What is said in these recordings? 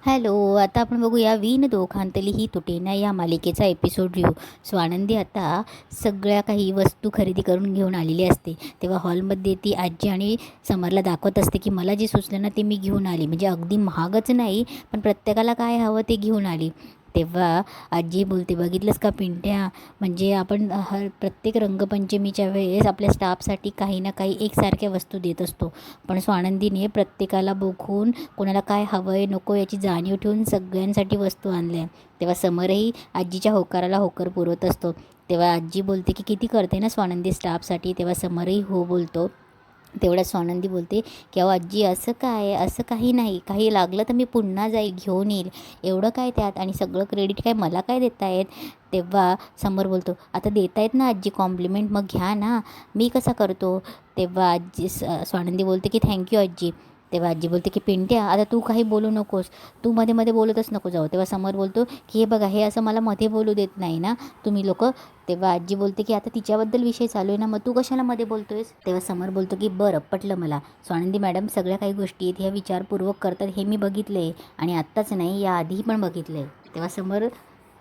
Hello. आता आपण बघूया विण दोघांतली ही तुटेना या मालिकेचा एपिसोड रिव्ह्यू. स्वानंदी आता सगळ्या काही वस्तू खरेदी करून घेऊन आलेली असते. तेव्हा हॉलमध्ये ती आजी आणि समरला दाखवत असते की मला जे सुचलं ना ते मी घेऊन आली. म्हणजे अगदी महागच नाही, पण प्रत्येकाला काय हवं ते घेऊन आली. तेव्हा आजी बोलते, बघितलंस का पिंट्या, म्हणजे आपण प्रत्येक रंगपंचमीच्या वेळेस आपल्या स्टाफसाठी काही ना काही एकसारख्या वस्तू देत असतो, पण स्वानंदीने प्रत्येकाला बघून कोणाला काय हवं आहे नको याची जाणीव ठेवून सगळ्यांसाठी वस्तू आणल्या. तेव्हा समरही आजीच्या होकाराला होकार पुरवत असतो. तेव्हा आजी बोलते की किती करते ना स्वानंदी स्टाफसाठी. तेव्हा समरही हो बोलतो. तेवढ्या स्वानंदी बोलते की अहो आजी, असं काय, असं काही नाही, काही लागलं तर मी पुन्हा जाईल घेऊन येईल, एवढं काय त्यात, आणि सगळं क्रेडिट काय मला काय देत आहेत. तेव्हा समर बोलतो, आता देतायत ना आजी कॉम्प्लिमेंट, मग घ्या ना, मी कसा करतो. तेव्हा आजी स्वानंदी बोलते की थँक्यू आजी. तेव्हा आजी बोलते की पिंट्या, आता तू काही बोलू नकोस, तू मध्ये मध्ये बोलतच नको जाऊ. तेव्हा समर बोलतो की हे बघा, हे असं मला मध्ये बोलू देत नाही ना तुम्ही लोक. तेव्हा आजी बोलते की आता तिच्याबद्दल विषय चालू आहे ना, मग तू कशाला मध्ये बोलतोयस. तेव्हा समर बोलतो की बरं पटलं मला, स्वानंदी मॅडम सगळ्या काही गोष्टी आहेत ह्या विचारपूर्वक करतात हे मी बघितलं आहे, आणि आत्ताच नाही याआधीही पण बघितलं आहे. तेव्हा समर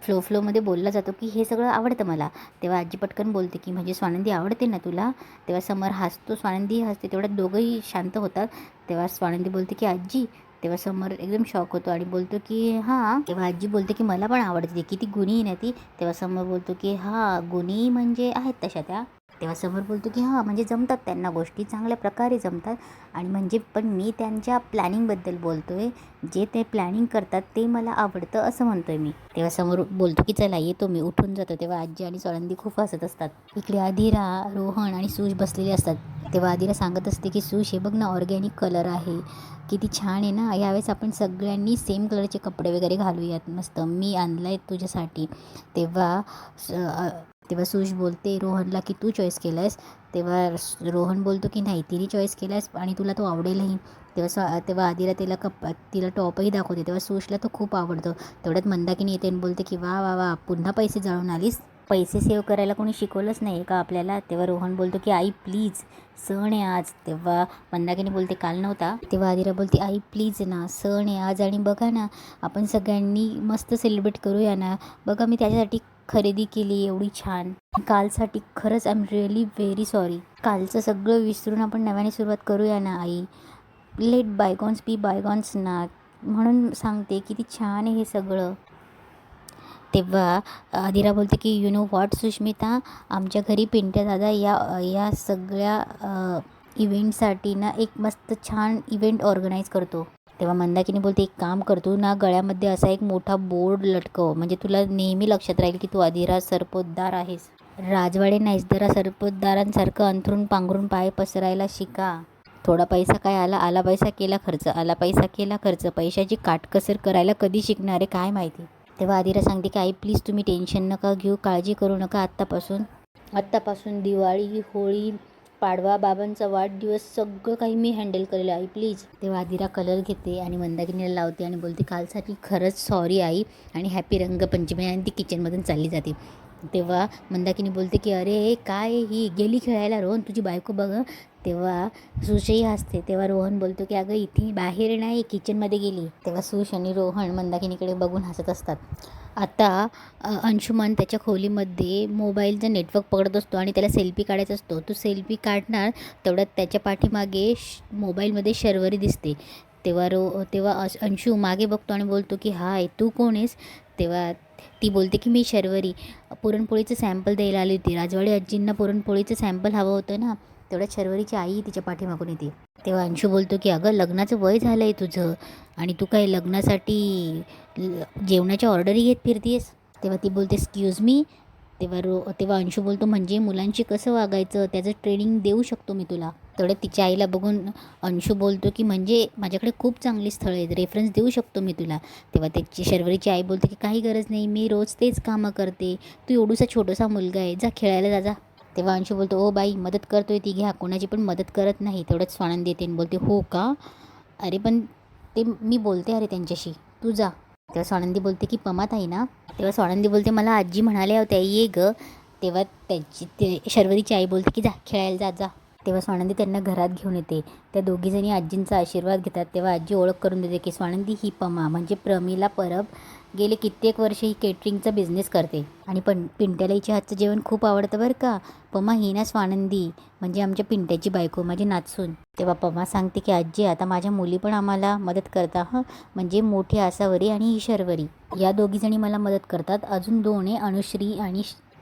फ्लोमध्ये बोलला जातो की हे सगळं आवडतं मला. तेव्हा आजी पटकन बोलते की म्हणजे स्वानंदी आवडते ना तुला. तेव्हा समर हसतो, स्वानंदी हसते, तेवढ्यात दोघंही शांत होतात. तेव्हा स्वानंदी बोलते की आजी. तेव्हा समर एकदम शॉक होतो आणि बोलतो की हां. तेव्हा आजी बोलते की मला पण आवडते, किती गुणी आहे ना ती. तेव्हा समर बोलतो की हां, गुणी म्हणजे आहेत तशा त्या. तेव्हा समर बोलतो की हां, म्हणजे जमतात त्यांना गोष्टी, चांगल्या प्रकारे जमतात, आणि म्हणजे पण मी त्यांच्या प्लॅनिंगबद्दल बोलतो आहे, जे ते प्लॅनिंग करतात ते मला आवडतं असं म्हणतो आहे मी. तेव्हा समोर बोलतो की चला येतो मी, उठून जातो. तेव्हा आजी आणि स्वानंदी खूप हसत असतात. इकडे आदिरा, रोहन आणि सूज बसलेले असतात. तेव्हा आदिरा सांगत असते की सूज, हे बघ ना ऑर्गॅनिक कलर आहे, किती छान आहे ना, यावेळेस आपण सगळ्यांनी सेम कलरचे कपडे वगैरे घालूयात, मस्त मी आणलं आहे तुझ्यासाठी. तेव्हा तेव्हा सूज बोलते रोहनला की तू चॉईस केलं आहेस. तेव्हा रोहन बोलतो की नाही, तिने चॉईस केला आहेस आणि तुला तो आवडेलही. तेव्हा आदिरा तिला टॉपही दाखवते. तेव्हा सूजला तो खूप आवडतो. तेवढ्यात मंदाकिनी येते आणि बोलते की वा वा वा, पुन्हा पैसे जाळून आलीस, पैसे सेव्ह करायला कोणी शिकवलंच नाही का आपल्याला. तेव्हा रोहन बोलतो की आई प्लीज, सण आहे आज. तेव्हा मंदाकिनी बोलते काल नव्हता. तेव्हा आदिरा बोलते आई प्लीज ना, सण आहे आज, आणि बघा ना आपण सगळ्यांनी मस्त सेलिब्रेट करूया ना, बघा मी त्याच्यासाठी खरेदी केली एवढी छान, कालसाठी खरंच I am really very sorry. कालचं सगळं विसरून आपण नव्याने सुरुवात करूया ना आई, लेट बायगॉन्स बी बायगॉन्स ना, म्हणून सांगते किती छान आहे हे सगळं. तेव्हा आदिरा बोलते की यू नो व्हॉट सुष्मिता, आमच्या घरी पिंट्या दादा या सगळ्या इव्हेंटसाठी ना एक मस्त छान इव्हेंट ऑर्गनाईज करतो. तेव्हा मंदाकिनी बोलते एक काम करतो ना, गळ्यामध्ये असा एक मोठा बोर्ड लटकव, म्हणजे तुला नेहमी लक्षात राहील की तू आदिरा सरपोतदार आहेस. राजवाडे नाहीस, जरा सरपोतदारांसारखं अंथरून पांघरून पाय पसरायला शिका. थोडा पैसा काय आला, आला पैसा केला खर्च, आला पैसा केला खर्च, पैशाची काटकसर करायला कधी शिकणार आहे काय माहिती. तेव्हा आदिरा सांगते की आई प्लीज तुम्ही टेन्शन नका घेऊ, काळजी करू नका, आत्तापासून दिवाळी, होळी, पाडवा, बाबांचा वाढदिवस सगळं काही मी हँडल करेल आई प्लीज. तेव्हा आदिरा कलर घेते आणि मंदाकिनीला लावते आणि बोलते कालसाठी खरंच सॉरी आई, आणि हॅपी रंगपंचमी, आणि ती किचनमधून चालली जाते. तेव्हा मंदाकिनी बोलते की अरे काय ही गेली खेळायला, रोहन तुझी बायको बघ. तेव्हा सुशही हसते. तेव्हा रोहन बोलतो की अगं इथे बाहेर नाही, किचनमध्ये गेली. तेव्हा सुश आणि रोहन मंदाकिनीकडे बघून हसत असतात. आता अंशुमन त्याच्या खोलीमध्ये मोबाईलचं नेटवर्क पकडत असतो आणि त्याला सेल्फी काढायचा असतो. तो सेल्फी काढणार, तेवढ्यात त्याच्या पाठीमागे शर्वरी शर्वरी दिसते. तेव्हा अंशू मागे बघतो आणि बोलतो की हाय तू कोण आहेस. तेव्हा ती बोलते की मी शर्वरी, पुरणपोळीचं सॅम्पल द्यायला आली होती, राजवाडी आजींना पुरणपोळीचं सॅम्पल हवं होतं ना. तेवढ्यात शर्वरीची आई तिच्या पाठीमागून येते. तेव्हा अंशू बोलतो की अगं लग्नाचं वय झालं आहे तुझं, आणि तू काय लग्नासाठी जेवणाच्या ऑर्डरही घेत फिरतीयस. तेव्हा ती बोलते एक्सक्यूज मी. तेव्हा अंशू बोलतो म्हणजे मुलांशी कसं वागायचं त्याचं ट्रेनिंग देऊ शकतो मी तुला. तेवढ्यात तिच्या आईला बघून अंशू बोलतो की म्हणजे माझ्याकडे खूप चांगली स्थळं आहेत, रेफरन्स देऊ शकतो मी तुला. तेव्हा त्याची शर्वरीची आई बोलते की काही गरज नाही, मी रोज तेच कामं करते, तू एवढूसा छोटासा मुलगा आहे, जा खेळायला जा जा. तेव्हा अंशू बोलतो ओ बाई मदत करतोय ती घ्या, कोणाची पण मदत करत नाही. तेवढ्यात स्वानंदी येते आणि बोलते हो का, अरे पण ते मी बोलते अरे त्यांच्याशी, तू जा. तेव्हा स्वानंदी बोलते की पमात आहे ना. तेव्हा स्वानंदी बोलते मला आजी म्हणाल्या होत्या ये ग. तेव्हा शर्वरीची आई बोलते की जा खेळायला जा जा. तेव्हा स्वानंदी त्यांना घरात घेऊन येते. त्या दोघीजणी आजींचा आशीर्वाद घेतात. तेव्हा आजी ओळख करून देते की स्वानंदी ही पमा म्हणजे प्रमिला परब गेले कित्येक वर्ष ही केटरिंगचा बिझनेस करते आणि पिंट्याला हिच्या हातचं जेवण खूप आवडतं बरं का. पमा ही ना स्वानंदी म्हणजे आमच्या पिंट्याची बायको, माझी नाचसून. तेव्हा पमा सांगते की आजी आता माझ्या मुली पण आम्हाला मदत करता म्हणजे मोठी आसावरी आणि ही शर्वरी या दोघीजणी मला मदत करतात. अजून 2 अनुश्री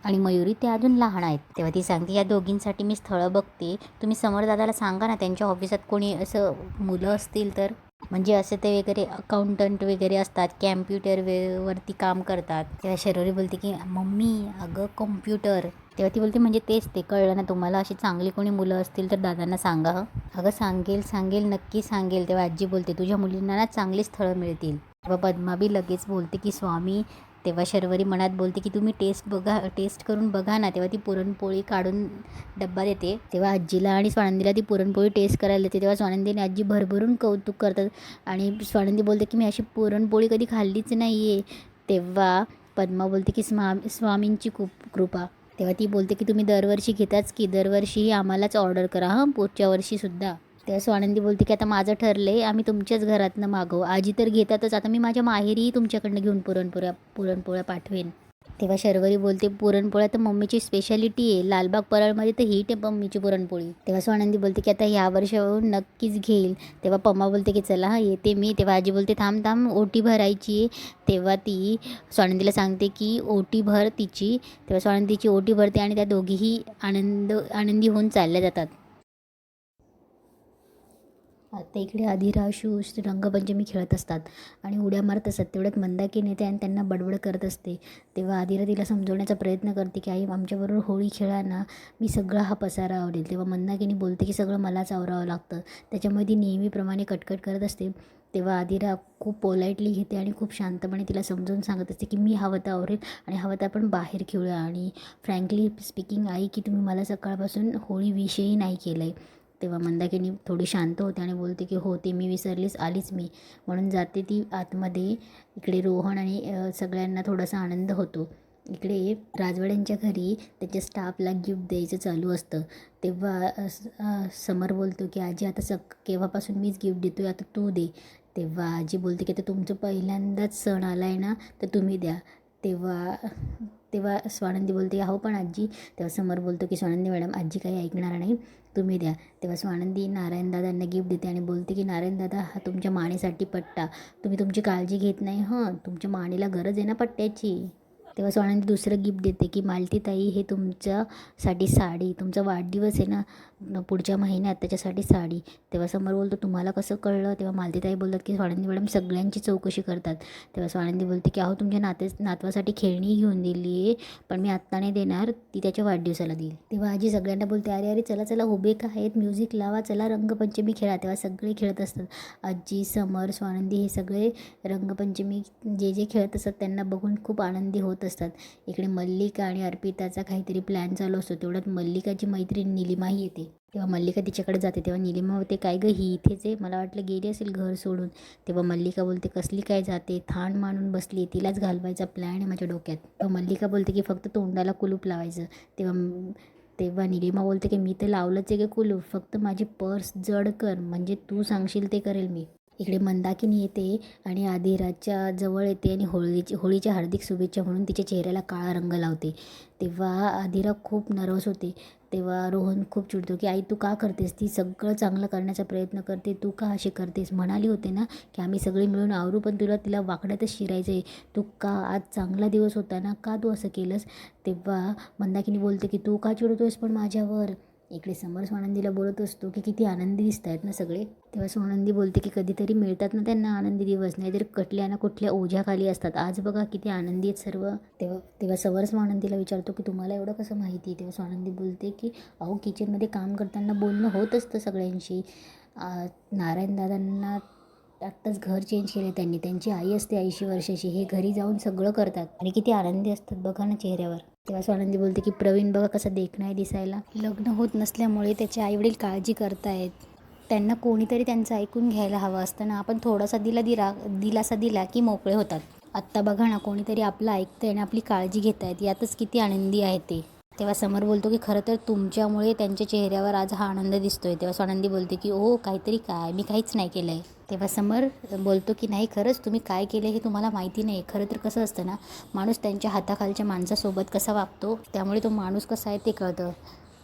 आणि मयुरी ते अजून लहान आहेत. तेव्हा ती सांगते या दोघींसाठी मी स्थळं बघते, तुम्ही समर दादाला सांगा ना त्यांच्या ऑफिसात कोणी असं मुलं असतील तर, म्हणजे असं ते वगैरे अकाउंटंट वगैरे असतात, कॅम्प्युटर वरती काम करतात. तेव्हा शर्वरी बोलते की मम्मी अगं कॉम्प्युटर. तेव्हा ती बोलते म्हणजे तेच ते कळलं ना तुम्हाला, अशी चांगली कोणी मुलं असतील तर दादांना सांगा. अगं सांगेल नक्की सांगेल. तेव्हा आजी बोलते तुझ्या मुलींना ना चांगली स्थळं मिळतील. तेव्हा पद्मा बी लगेच बोलते की स्वामी. तेव्हा शर्वरी मनात बोलते की तुम्ही टेस्ट करून बघा ना. तेव्हा ती पुरणपोळी काढून डब्बा देते. तेव्हा आजीला आणि स्वानंदीला ती पुरणपोळी टेस्ट करायला देते. तेव्हा स्वानंदी आणि आजी भरभरून कौतुक करतात आणि स्वानंदी बोलते की मी अशी पुरणपोळी कधी खाल्लीच नाही आहे. तेव्हा पद्मा बोलते की स्वामींची खूप कृपा. तेव्हा ती बोलते की तुम्ही दरवर्षी घेताच की दरवर्षी आम्हालाच ऑर्डर करा पुढच्या वर्षीसुद्धा. तेव्हा स्वानंदी बोलते की आता माझं ठरलं आहे, आम्ही तुमच्याच घरातनं मागवू. आजी तर घेतातच, आता मी माझ्या माहेरीही तुमच्याकडनं घेऊन पुरणपोळ्या पाठवेन. तेव्हा शर्वरी बोलते पुरणपोळ्या तर मम्मीची स्पेशालिटी आहे, लालबाग परळमध्ये तर हिट आहे मम्मीची पुरणपोळी. तेव्हा स्वानंदी बोलते की आता ह्या वर्षावरून नक्कीच घेईल. तेव्हा पम्मा बोलते की चला येते मी. तेव्हा आजी बोलते थांब ओटी भरायची. तेव्हा ती स्वानंदीला सांगते की ओटी भर तिची. तेव्हा स्वानंदीची ओटी भरते आणि त्या दोघीही आनंदी होऊन चालल्या जातात. आता इकडे आदिराशू रंगपंचमी खेळत असतात आणि उड्या मारत असतात. तेवढ्यात मंदाकिनी येते आणि त्यांना बडबड करत असते. तेव्हा आदिरा तिला समजवण्याचा प्रयत्न करते की आई आमच्याबरोबर होळी खेळा ना, मी सगळा हा पसारा आवडेल. तेव्हा मंदाकिनी बोलते की सगळं मलाच आवरावं लागतं, त्याच्यामुळे ती नेहमीप्रमाणे कटकट करत असते. तेव्हा आदिरा खूप पोलाइटली घेते आणि खूप शांतपणे तिला समजावून सांगत असते की मी हवं तर आवरेल आणि हवं तर आपण बाहेर खेळूया. आणि फ्रँकली स्पीकिंग आई की तुम्ही मला सकाळपासून होळीविषयी नाही केलं आहे. तेव्हा मंदाकिनी थोडी शांत होते आणि बोलते की हो ते मी विसरलीच, आलीच मी. म्हणून जाते ती आतमध्ये. इकडे रोहन आणि सगळ्यांना थोडासा आनंद होतो. इकडे राजवाड्यांच्या घरी त्याच्या स्टाफला गिफ्ट द्यायचं चालू असतं. तेव्हा समर बोलतो की आजी आता केव्हापासून मीच गिफ्ट देतो आहे, आता तू दे. तेव्हा आजी बोलते की आता तुमचं पहिल्यांदाच सण आला आहे ना, तर तुम्ही द्या. तेव्हा तेव्हा स्वानंदी बोलते हो पण आजी. तेव्हा समर बोलतो की स्वानंदी मॅडम आजी काही ऐकणार नाही, तुम्ही द्या. तेव्हा स्वानंदी नारायणदादांना गिफ्ट देते आणि बोलते की नारायणदादा हा तुमच्या मानेसाठी पट्टा, तुम्ही तुमची काळजी घेत नाही तुमच्या मानेला गरज आहे ना पट्ट्याची. तेव्हा स्वानंदी दुसरं गिफ्ट देते की मालतीताई हे तुमच्यासाठी साडी, तुमचा वाढदिवस आहे ना पुढच्या महिन्यात, त्याच्यासाठी साडी. तेव्हा समर बोलतो तुम्हाला कसं कळलं. तेव्हा मालतीताई बोलतात की स्वानंदी मॅडम सगळ्यांची चौकशी करतात. तेव्हा स्वानंदी बोलते की तुमच्या नातवासाठी खेळणी घेऊन दिली आहे, पण मी आत्ता नाही देणार, ती त्याच्या वाढदिवसाला देईल. तेव्हा आजी सगळ्यांना बोलते अरे चला उभे का आहेत, म्युझिक लावा, चला रंगपंचमी खेळा. तेव्हा सगळे खेळत असतात. आजी, समर, स्वानंदी हे सगळे रंगपंचमी जे खेळत असतात त्यांना बघून खूप आनंदी होत असतात. इकडे मल्लिका आणि अर्पिताचा काहीतरी प्लॅन चालू असतो. तेवढ्यात मल्लिकाची मैत्रीण निलिमाही येते. तेव्हा मल्लिका तिच्याकडे जाते. तेव्हा निलिमा होते काय गं ही इथेच आहे, मला वाटलं गेली असेल घर सोडून. तेव्हा मल्लिका बोलते कसली काय जाते, थाण मांडून बसली, तिलाच घालवायचा प्लॅन आहे माझ्या डोक्यात. तेव्हा मल्लिका बोलते की फक्त तोंडाला कुलूप लावायचं. तेव्हा निलिमा बोलते की मी तर लावलंच आहे की कुलूप, फक्त माझी पर्स जड कर, म्हणजे तू सांगशील ते करेल मी. इकडे मंदाकिनी येते आणि आदिराच्या जवळ येते आणि होळीच्या हार्दिक शुभेच्छा म्हणून तिच्या चेहऱ्याला काळा रंग लावते. तेव्हा आदिरा खूप नर्वस होते. तेव्हा रोहन खूप चिडतो की आई तू का करतेस, ती सगळं चांगलं करण्याचा प्रयत्न करते, तू का अशी करतेस, म्हणाली होते ना की आम्ही सगळे मिळून आवरू, पण तिला वाकड्यातच शिरायचं आहे, तू का, आज चांगला दिवस होता ना, का तू असं केलंस. तेव्हा मंदाकिनी बोलते की तू का चिडतोयस पण माझ्यावर. इकडे समर स्वानंदीला बोलत असतो की किती आनंदी दिसत आहेत ना सगळे. तेव्हा स्वानंदी बोलते की कधीतरी मिळतात ना त्यांना आनंदी दिवस, नाहीतर कुठल्या ना कुठल्या ओझ्याखाली असतात, आज बघा किती आनंदी आहेत सर्व. तेव्हा समर स्वानंदीला विचारतो की तुम्हाला एवढं कसं माहिती. तेव्हा स्वानंदी बोलते की किचनमध्ये काम करताना बोलणं होत असतं सगळ्यांशी. नारायणदादांना आत्ताच घर चेंज केले त्यांनी, त्यांची आई असते 80 वर्षाची, हे घरी जाऊन सगळं करतात आणि किती आनंदी असतात बघा ना चेहऱ्यावर. तेव्हा स्वानंदी बोलते की प्रवीण बघा कसा देखणा आहे दिसायला, लग्न होत नसल्यामुळे त्याचे आईवडील काळजी करतायत, त्यांना कोणीतरी त्यांचं ऐकून घ्यायला हवं असतं ना, आपण थोडासा दिलासा दिला की मोकळे होतात. आत्ता बघा ना कोणीतरी आपलं ऐकतंय आणि आपली काळजी घेत आहेत, यातच किती आनंदी आहे ते. तेव्हा समर बोलतो की खरं तर तुमच्यामुळे त्यांच्या चेहऱ्यावर आज हा आनंद दिसतोय. तेव्हा स्वानंदी बोलते की ओ काहीतरी काय, मी काहीच नाही केलं आहे. तेव्हा समर बोलतो की नाही, खरंच तुम्ही काय केलं हे तुम्हाला माहिती नाही. खरं तर कसं असतं ना, माणूस त्यांच्या हाताखालच्या माणसासोबत कसा वागतो त्यामुळे तो माणूस कसा आहे ते कळतं.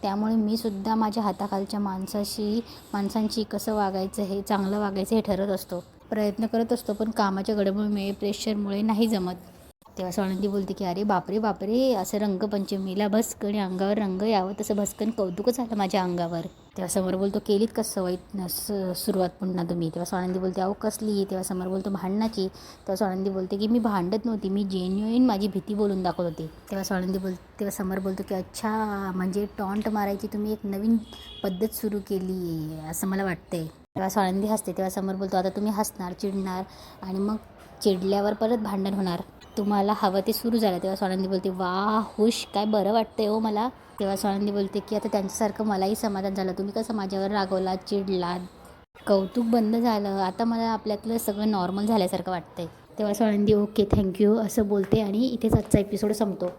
त्यामुळे मी सुद्धा माझ्या हाताखालच्या माणसांशी कसं वागायचं, हे चांगलं वागायचं हे ठरत असतो, प्रयत्न करत असतो. पण कामाच्या गडबडीमुळे, प्रेशरमुळे नाही जमत. तेव्हा स्वानंदी बोलते की अरे बापरे बापरे, असं रंगपंचमीला भस्कन अंगावर रंग यावं तसं भस्कन कौतुकच आलं माझ्या अंगावर. तेव्हा समोर बोलतो केलीत का सवय सुरुवात पुन्हा तुम्ही? तेव्हा स्वानंदी बोलते अहो कसली? तेव्हा समोर बोलतो भांडणाची. तेव्हा स्वानंदी बोलते की मी भांडत नव्हती, मी जेन्युइन माझी भीती बोलून दाखवत होती. तेव्हा समोर बोलतो की अच्छा, म्हणजे टॉन्ट मारायची तुम्ही एक नवीन पद्धत सुरू केली आहे असं मला वाटतंय. तेव्हा स्वानंदी हसते. तेव्हा समोर बोलतो आता तुम्ही हसणार, चिडणार आणि मग चिडल्यावर परत भांडण होणार. तुम्हाला हवं ते सुरू झालं. तेव्हा स्वानंदी बोलते वा हुश, काय बरं वाटतंय हो मला. तेव्हा स्वानंदी बोलते की आता त्यांच्यासारखं मलाही समाधान झालं. तुम्ही कसं माझ्यावर रागवलात, चिडलात, कौतुक बंद झालं, आता मला आपल्यातलं सगळं नॉर्मल झाल्यासारखं वाटतंय. तेव्हा स्वानंदी ओके थँक्यू असं बोलते आणि इथेच आजचा एपिसोड संपतो.